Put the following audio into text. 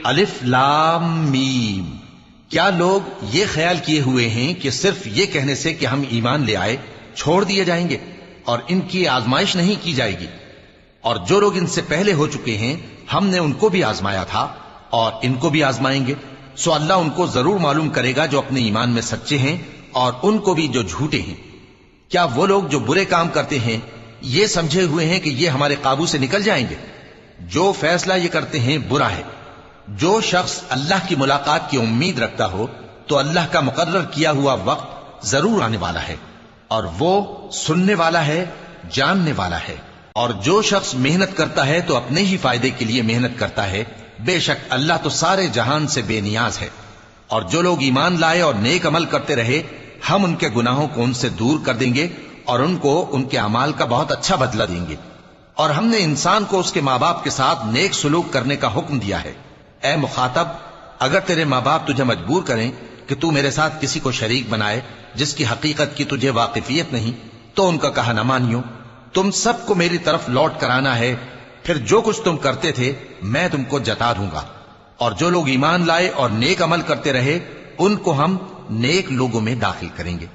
الف لام میم۔ کیا لوگ یہ خیال کیے ہوئے ہیں کہ صرف یہ کہنے سے کہ ہم ایمان لے آئے چھوڑ دیے جائیں گے اور ان کی آزمائش نہیں کی جائے گی؟ اور جو لوگ ان سے پہلے ہو چکے ہیں ہم نے ان کو بھی آزمایا تھا اور ان کو بھی آزمائیں گے، سو اللہ ان کو ضرور معلوم کرے گا جو اپنے ایمان میں سچے ہیں اور ان کو بھی جو جھوٹے ہیں۔ کیا وہ لوگ جو برے کام کرتے ہیں یہ سمجھے ہوئے ہیں کہ یہ ہمارے قابو سے نکل جائیں گے؟ جو فیصلہ یہ کرتے ہیں برا ہے۔ جو شخص اللہ کی ملاقات کی امید رکھتا ہو تو اللہ کا مقرر کیا ہوا وقت ضرور آنے والا ہے، اور وہ سننے والا ہے، جاننے والا ہے۔ اور جو شخص محنت کرتا ہے تو اپنے ہی فائدے کے لیے محنت کرتا ہے، بے شک اللہ تو سارے جہان سے بے نیاز ہے۔ اور جو لوگ ایمان لائے اور نیک عمل کرتے رہے ہم ان کے گناہوں کو ان سے دور کر دیں گے اور ان کو ان کے اعمال کا بہت اچھا بدلہ دیں گے۔ اور ہم نے انسان کو اس کے ماں باپ کے ساتھ نیک سلوک کرنے کا حکم دیا ہے۔ اے مخاطب، اگر تیرے ماں باپ تجھے مجبور کریں کہ تو میرے ساتھ کسی کو شریک بنائے جس کی حقیقت کی تجھے واقفیت نہیں تو ان کا کہا نہ مانیو۔ تم سب کو میری طرف لوٹ کر آنا ہے، پھر جو کچھ تم کرتے تھے میں تم کو جتا دوں گا۔ اور جو لوگ ایمان لائے اور نیک عمل کرتے رہے ان کو ہم نیک لوگوں میں داخل کریں گے۔